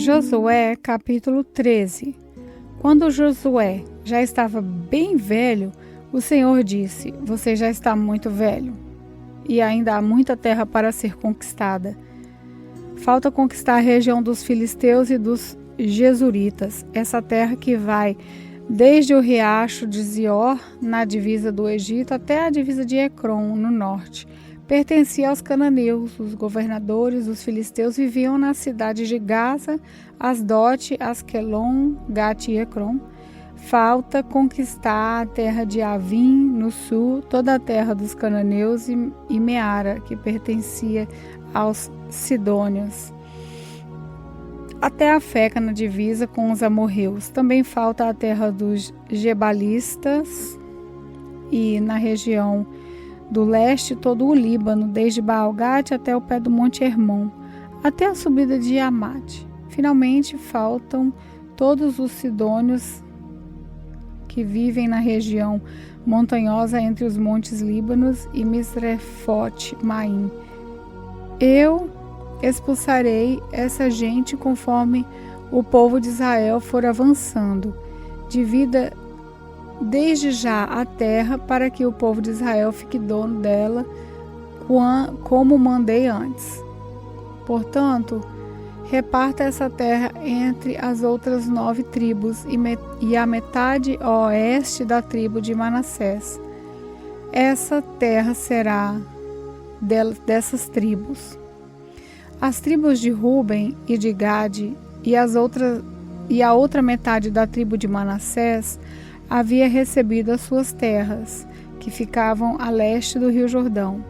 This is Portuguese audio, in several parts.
Josué, capítulo 13. Quando Josué já estava bem velho, o Senhor disse: Você já está muito velho, e ainda há muita terra para ser conquistada. Falta conquistar a região dos filisteus e dos jesuritas, essa terra que vai desde o riacho de Zior, na divisa do Egito, até a divisa de Ecrom, no norte. Pertencia aos cananeus. Os governadores dos filisteus viviam nas cidades de Gaza, Asdote, Asquelon, Gate e Ecrom. Falta conquistar a terra de Avim, no sul, toda a terra dos cananeus e Meara, que pertencia aos sidônios, até a Feca na divisa com os amorreus. Também falta a terra dos gebalistas e na região do leste todo o Líbano, desde Baal-Gade até o pé do Monte Hermon, até a subida de Amate. Finalmente faltam todos os sidônios que vivem na região montanhosa entre os montes Líbanos e Misrefote-Maim. Eu expulsarei essa gente conforme o povo de Israel for avançando. Divida desde já a terra para que o povo de Israel fique dono dela, como mandei antes. Portanto, reparta essa terra entre as outras 9 tribos e a metade oeste da tribo de Manassés. Essa terra será dessas tribos. As tribos de Ruben e de Gade e a outra metade da tribo de Manassés havia recebido as suas terras, que ficavam a leste do rio Jordão.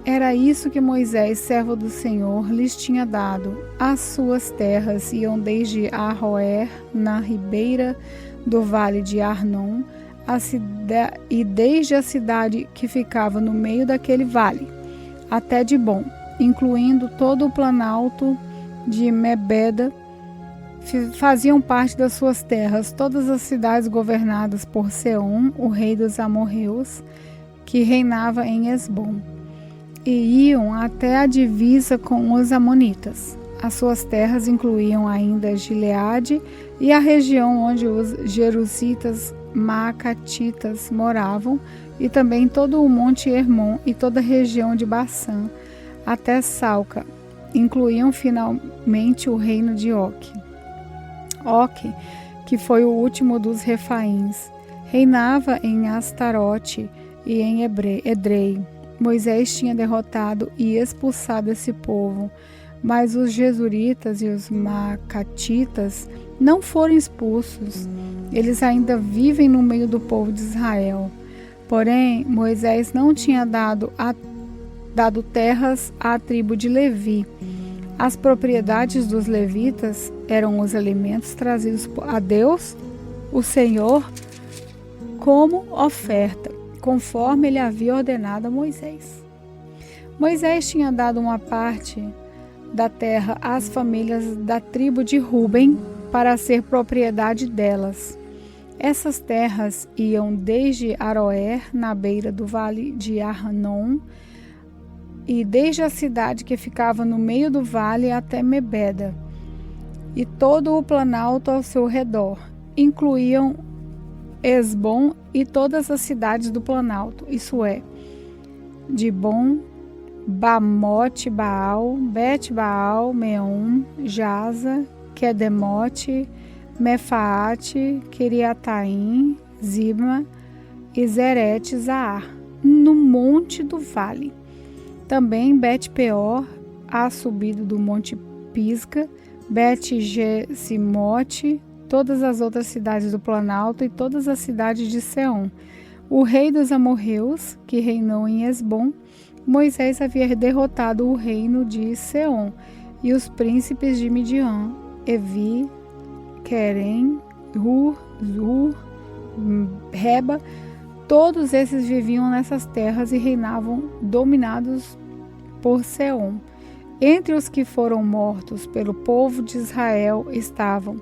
Era isso que Moisés, servo do Senhor, lhes tinha dado. As suas terras iam desde Aroer, na ribeira do vale de Arnon, e desde a cidade que ficava no meio daquele vale, até Dibom, incluindo todo o planalto de Mebeda, faziam parte das suas terras todas as cidades governadas por Seom, o rei dos amorreus, que reinava em Esbom, e iam até a divisa com os amonitas. As suas terras incluíam ainda Gileade e a região onde os jerusitas maacatitas moravam, e também todo o monte Hermon e toda a região de Bassã, até Salca. Incluíam finalmente o reino de Og, que foi o último dos Refaíns, reinava em Astarote e em Edrei. Moisés tinha derrotado e expulsado esse povo, mas os jesuritas e os maacatitas não foram expulsos. Eles ainda vivem no meio do povo de Israel. Porém, Moisés não tinha dado terras à tribo de Levi. As propriedades dos levitas eram os alimentos trazidos a Deus, o Senhor, como oferta, conforme ele havia ordenado a Moisés. Moisés tinha dado uma parte da terra às famílias da tribo de Ruben para ser propriedade delas. Essas terras iam desde Aroer, na beira do vale de Arnon, e desde a cidade que ficava no meio do vale até Mebeda, e todo o planalto ao seu redor. Incluíam Esbom e todas as cidades do planalto, isso é, Dibom, Bamote Baal, Bet-Baal, Meon, Jaza, Quedemote, Mefaate, Quiriataim, Zibma e Zerete-Zahar, no monte do vale. Também Bet-Peor, a subida do monte Pisga, Bet-Gesimote, todas as outras cidades do Planalto e todas as cidades de Seom. O rei dos amorreus, que reinou em Esbom, Moisés havia derrotado o reino de Seom, e os príncipes de Midian, Evi, Querem, Hur, Zur, Reba, todos esses viviam nessas terras e reinavam dominados por Seom. Entre os que foram mortos pelo povo de Israel estavam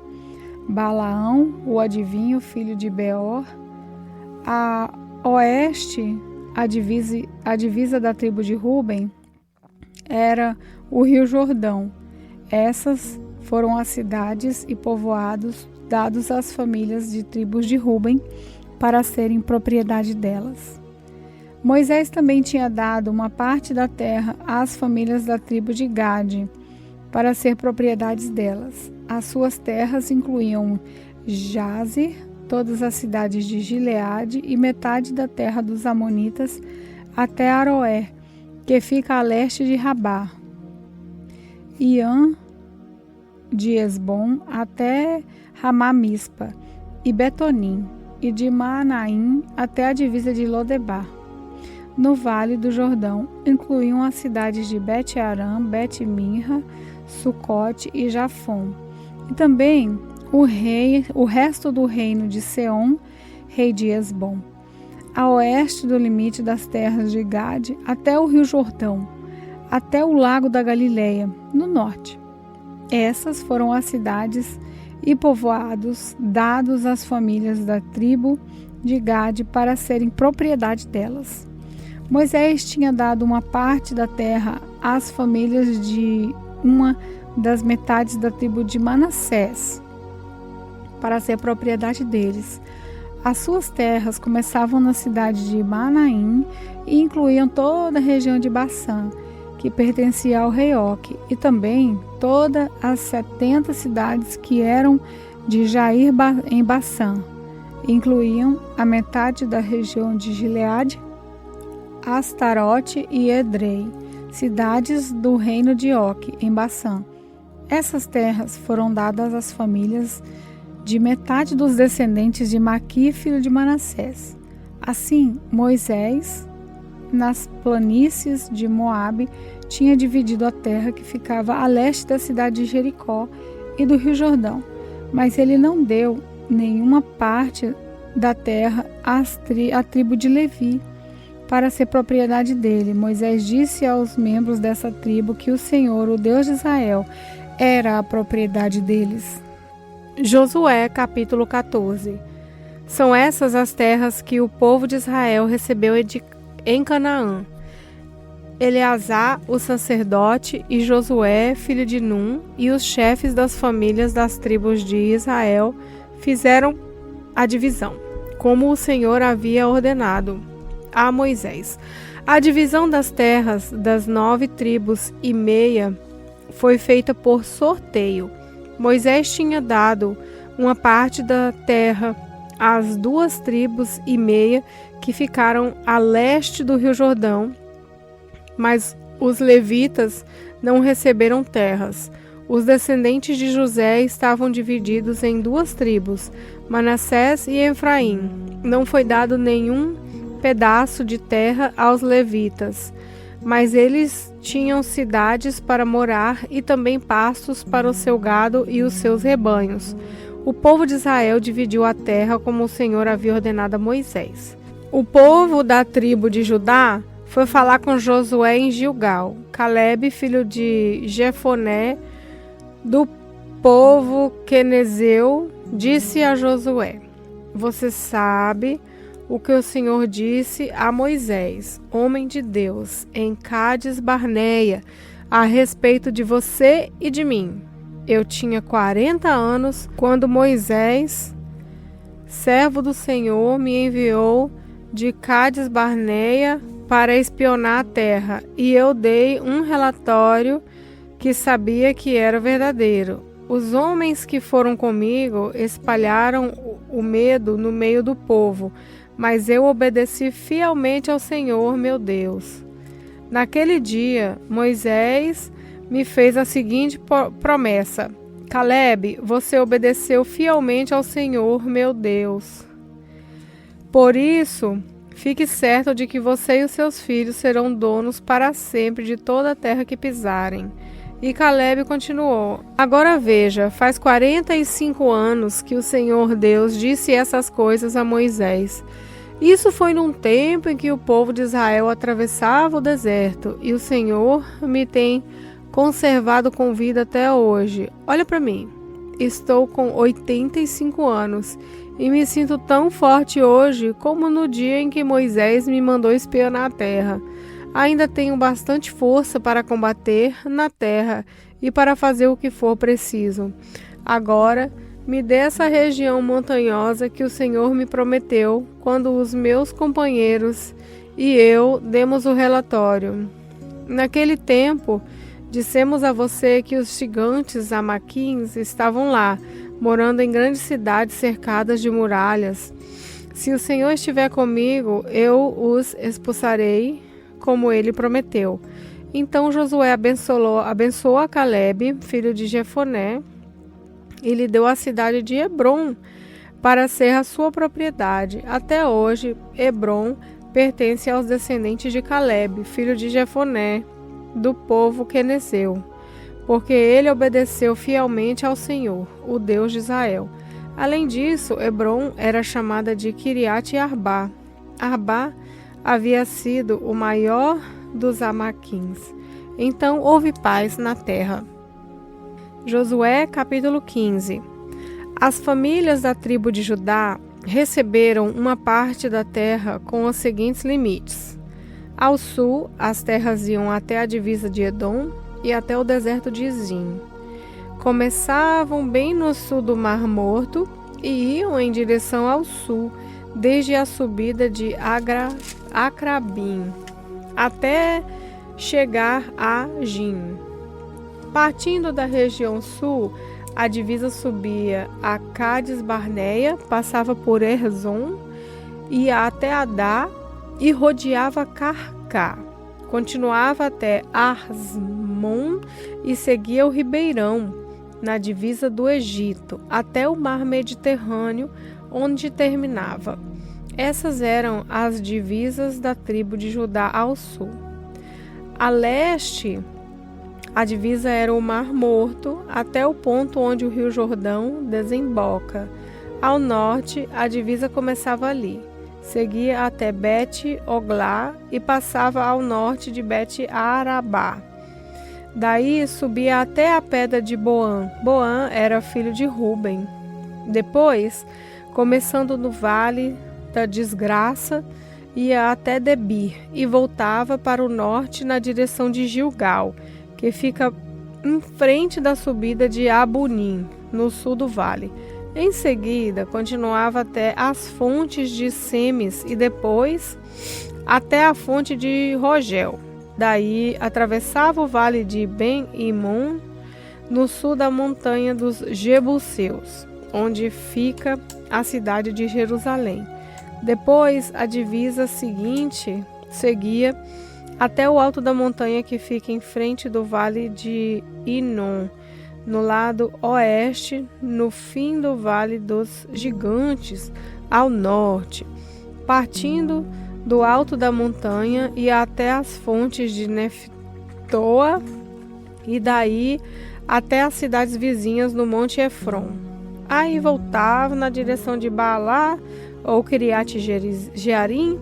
Balaão, o adivinho, filho de Beor. A oeste, a divisa da tribo de Ruben, era o rio Jordão. Essas foram as cidades e povoados dados às famílias de tribos de Ruben para serem propriedade delas. Moisés também tinha dado uma parte da terra às famílias da tribo de Gade para ser propriedades delas. As suas terras incluíam Jazer, todas as cidades de Gileade e metade da terra dos Amonitas até Aroé, que fica a leste de Rabá, Iã de Esbom até Ramá-Mispa e Betonim, e de Maanaim até a divisa de Lodebar. No Vale do Jordão, incluíam as cidades de Bet-Aram, Bet-Mirra, Sucote e Jafom, e também o resto do reino de Seom, rei de Esbom, a oeste do limite das terras de Gade, até o rio Jordão, até o lago da Galileia, no norte. Essas foram as cidades e povoados dados às famílias da tribo de Gade para serem propriedade delas. Moisés tinha dado uma parte da terra às famílias de uma das metades da tribo de Manassés, para ser propriedade deles. As suas terras começavam na cidade de Manaim e incluíam toda a região de Bassã, que pertencia ao rei Og, e também todas as 70 cidades que eram de Jair em Bassã. Incluíam a metade da região de Gileade, Astarote e Edrei, cidades do reino de Og, em Bassã. Essas terras foram dadas às famílias de metade dos descendentes de Maqui, filho de Manassés. Assim, Moisés, nas planícies de Moabe, tinha dividido a terra que ficava a leste da cidade de Jericó e do rio Jordão, mas ele não deu nenhuma parte da terra à tribo de Levi, para ser propriedade dele. Moisés disse aos membros dessa tribo que o Senhor, o Deus de Israel, era a propriedade deles. Josué, capítulo 14. São essas as terras que o povo de Israel recebeu em Canaã. Eleazar, o sacerdote, e Josué, filho de Num, e os chefes das famílias das tribos de Israel fizeram a divisão, como o Senhor havia ordenado a Moisés. A divisão das terras das 9 tribos e meia foi feita por sorteio. Moisés tinha dado uma parte da terra às 2 tribos e meia que ficaram a leste do rio Jordão, mas os levitas não receberam terras. Os descendentes de José estavam divididos em 2 tribos, Manassés e Efraim. Não foi dado nenhum pedaço de terra aos levitas, mas eles tinham cidades para morar e também pastos para o seu gado e os seus rebanhos. O povo de Israel dividiu a terra como o Senhor havia ordenado a Moisés. O povo da tribo de Judá foi falar com Josué em Gilgal. Calebe, filho de Jefoné, do povo quenezeu, disse a Josué: Você sabe o que o Senhor disse a Moisés, homem de Deus, em Cádiz Barneia, a respeito de você e de mim. Eu tinha 40 anos quando Moisés, servo do Senhor, me enviou de Cádiz Barneia para espionar a terra, e eu dei um relatório que sabia que era verdadeiro. Os homens que foram comigo espalharam o medo no meio do povo, mas eu obedeci fielmente ao Senhor, meu Deus. Naquele dia, Moisés me fez a seguinte promessa: Calebe, você obedeceu fielmente ao Senhor, meu Deus. Por isso, fique certo de que você e os seus filhos serão donos para sempre de toda a terra que pisarem. E Calebe continuou: Agora veja, faz 45 anos que o Senhor Deus disse essas coisas a Moisés. Isso foi num tempo em que o povo de Israel atravessava o deserto, e o Senhor me tem conservado com vida até hoje. Olha para mim, estou com 85 anos e me sinto tão forte hoje como no dia em que Moisés me mandou espionar a terra. Ainda tenho bastante força para combater na terra e para fazer o que for preciso. Agora, me dê essa região montanhosa que o Senhor me prometeu quando os meus companheiros e eu demos o relatório. Naquele tempo, dissemos a você que os gigantes amaquins estavam lá, morando em grandes cidades cercadas de muralhas. Se o Senhor estiver comigo, eu os expulsarei, como ele prometeu. Então Josué abençoou a Calebe, filho de Jefoné, e lhe deu a cidade de Hebrom para ser a sua propriedade. Até hoje, Hebrom pertence aos descendentes de Calebe, filho de Jefoné, do povo quenezeu, porque ele obedeceu fielmente ao Senhor, o Deus de Israel. Além disso, Hebrom era chamada de Kiriat Arba. Arba havia sido o maior dos amaquins. Então houve paz na terra. Josué capítulo 15. As famílias da tribo de Judá receberam uma parte da terra com os seguintes limites. Ao sul, as terras iam até a divisa de Edom e até o deserto de Zim. Começavam bem no sul do Mar Morto e iam em direção ao sul, desde a subida de Acrabim até chegar a Jim. Partindo da região sul, a divisa subia a Cádiz Barneia, passava por Erzon, ia até Adá e rodeava Carcá. Continuava até Arsmon e seguia o Ribeirão, na divisa do Egito, até o Mar Mediterrâneo, onde terminava. Essas eram as divisas da tribo de Judá ao sul. A leste, a divisa era o Mar Morto, até o ponto onde o rio Jordão desemboca. Ao norte, a divisa começava ali. Seguia até Bet-Oglá e passava ao norte de Bet-Arabá. Daí subia até a pedra de Boã. Boã era filho de Ruben. Depois, começando no vale da desgraça, ia até Debir e voltava para o norte na direção de Gilgal, que fica em frente da subida de Abunim, no sul do vale. Em seguida, continuava até as fontes de Semes e depois até a fonte de Rogel. Daí, atravessava o vale de Ben-Imon, no sul da montanha dos Jebuseus, onde fica a cidade de Jerusalém. Depois, a divisa seguinte seguia até o alto da montanha que fica em frente do vale de Inom, no lado oeste, no fim do vale dos gigantes, ao norte. Partindo do alto da montanha e até as fontes de Neftoa e daí até as cidades vizinhas no Monte Efron. Aí voltava na direção de Baalá ou Kiriat Jearim,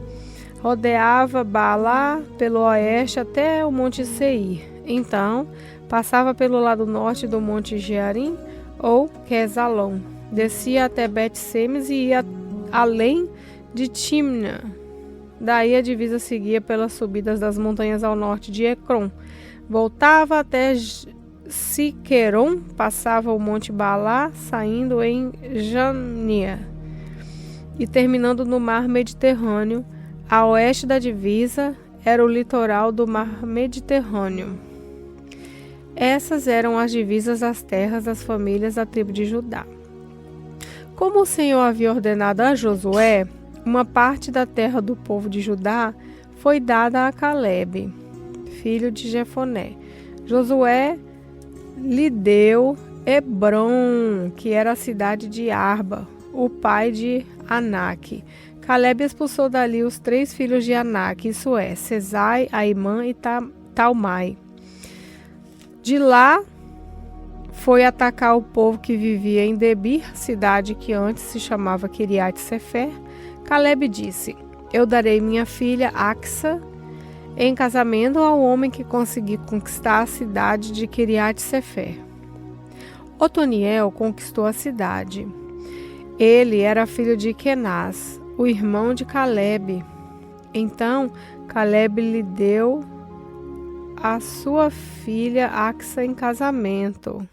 rodeava Baalá pelo oeste até o Monte Seir. Então, passava pelo lado norte do Monte Jearim ou Quesalon, descia até Bet-Semes e ia além de Timna. Daí a divisa seguia pelas subidas das montanhas ao norte de Ecrom, voltava até Siqueron, passava o Monte Baalá, saindo em Jania e terminando no Mar Mediterrâneo. A oeste da divisa era o litoral do Mar Mediterrâneo. Essas eram as divisas das terras das famílias da tribo de Judá. Como o Senhor havia ordenado a Josué, uma parte da terra do povo de Judá foi dada a Calebe, filho de Jefoné. Josué lhe deu Hebrom, que era a cidade de Arba, o pai de Anak. Calebe expulsou dali os 3 filhos de Anak, isso é, Sesai, Aimã e Talmai. De lá foi atacar o povo que vivia em Debir, cidade que antes se chamava Kiriat Sefer. Calebe disse: eu darei minha filha Axa em casamento ao homem que conseguir conquistar a cidade de Kiriat Sefer. Otoniel conquistou a cidade. Ele era filho de Kenaz, o irmão de Calebe. Então Calebe lhe deu a sua filha Axa em casamento.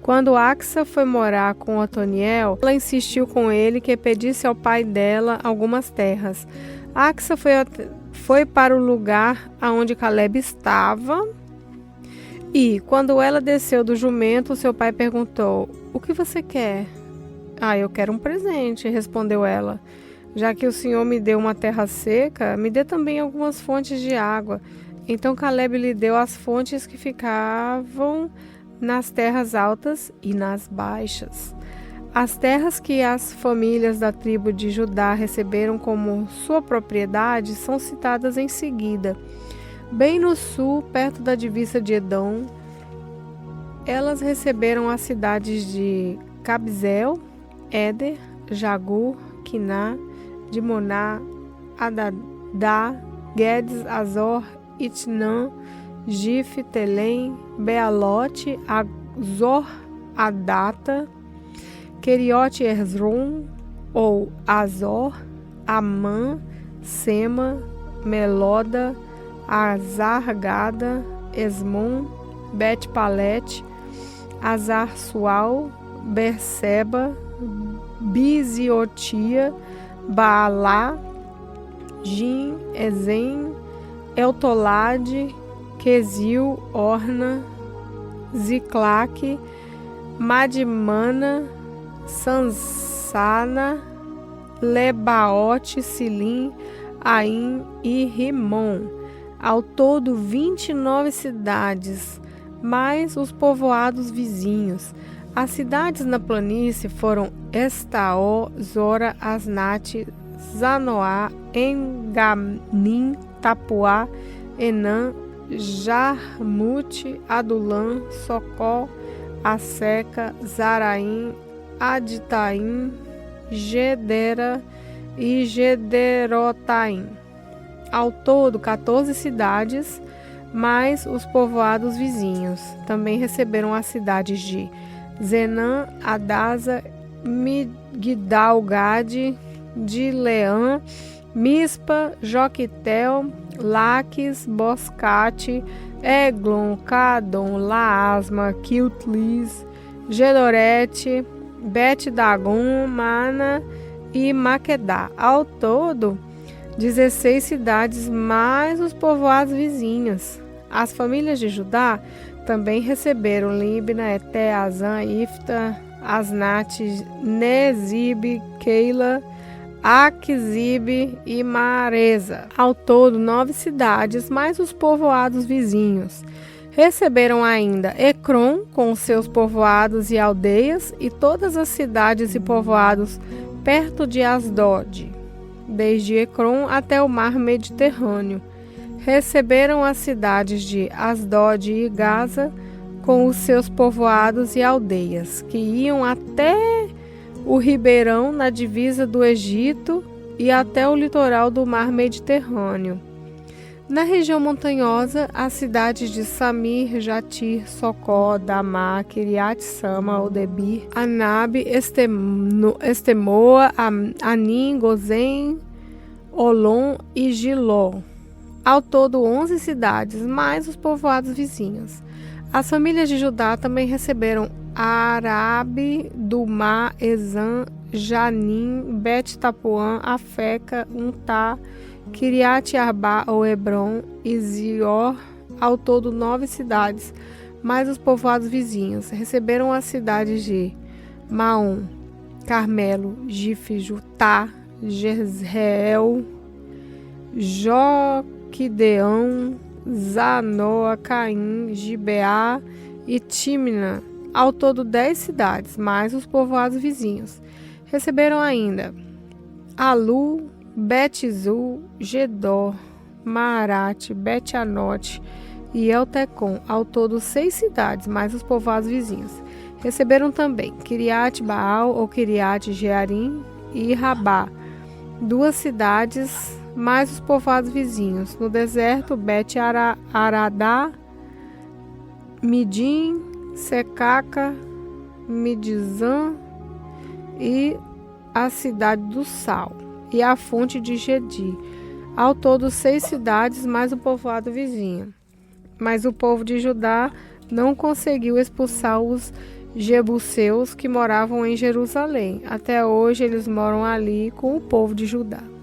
Quando Axa foi morar com Otoniel, ela insistiu com ele que pedisse ao pai dela algumas terras. Axa foi para o lugar aonde Calebe estava e, quando ela desceu do jumento, seu pai perguntou: "O que você quer?" "Ah, eu quero um presente", respondeu ela. "Já que o Senhor me deu uma terra seca, me dê também algumas fontes de água." Então Calebe lhe deu as fontes que ficavam nas terras altas e nas baixas. As terras que as famílias da tribo de Judá receberam como sua propriedade são citadas em seguida. Bem no sul, perto da divisa de Edom, elas receberam as cidades de Cabzel, Éder, Jagur, Quiná, Dimoná, Adadá, Guedes, Azor, Itnã, Gif, Telém, Bealote, Azor, Adata, Keriote Hezron ou Azor, Amã, Sema, Meloda, Azar-Gada, Esmon, Bet-Palete, Azar-Sual, Berseba, Biziotia, Baalá, Jim, Ezem, Eltolade, Quesil, Orna, Ziclaque, Madimana, Sansana, Lebaote, Silim, Aim e Rimon. Ao todo 29 cidades, mais os povoados vizinhos. As cidades na planície foram Estaó, Zora, Asnate, Zanoá, Enganim, Tapuá, Enã, Jarmute, Adulã, Socó, Aseca, Zaraim, Aditaim, Gedera e Gederotaim. Ao todo, 14 cidades, mais os povoados vizinhos. Também receberam as cidades de Zenã, Adasa, Migdal-Gade, Dileã, Mispa, Joquitel, Laques, Boscate, Eglon, Cadon, Laasma, Quiltlis, Gedorete, Bet-Dagon, Mana e Maquedá. Ao todo, 16 cidades mais os povoados vizinhos. As famílias de Judá também receberam Libna, Eté, Azã, Ifta, Asnate, Nezib, Keila, Aquizib e Maresa. Ao todo, 9 cidades, mais os povoados vizinhos. Receberam ainda Ecrom, com seus povoados e aldeias, e todas as cidades e povoados perto de Asdod, desde Ecrom até o mar Mediterrâneo. Receberam as cidades de Asdod e Gaza, com os seus povoados e aldeias, que iam até o ribeirão na divisa do Egito e até o litoral do mar Mediterrâneo. Na região montanhosa, as cidades de Samir, Jatir, Socó, Damá, Kiriat-Sama, Odebir, Anab, Estemoa, Anim, Gozém, Olom e Giló. Ao todo, 11 cidades, mais os povoados vizinhos. As famílias de Judá também receberam Arabe, Dumá, Ezã, Janim, Bet-Tapuã, Afeca, Untá, Kiriat-Arbá ou Hebron e Zior. Ao todo 9 cidades, mais os povoados vizinhos. Receberam as cidades de Maom, Carmelo, Gif, Jutá, Jezreel, Joquideão, Zanoa, Caim, Gibeá e Tímina. Ao todo 10 cidades, mais os povoados vizinhos. Receberam ainda Alu, Bet-Zul, Gedor, Maarate, Bet-Anote e Eltecom. Ao todo 6 cidades, mais os povoados vizinhos. Receberam também Kiriat-Baal ou Kiriat-Jearim e Rabá, 2 cidades, mais os povoados vizinhos. No deserto, Bet-Aradá, Midim, Secaca, Midizã e a cidade do Sal, e a fonte de Gedi. Ao todo 6 cidades, mais o povoado vizinho. Mas o povo de Judá não conseguiu expulsar os jebuseus que moravam em Jerusalém. Até hoje eles moram ali com o povo de Judá.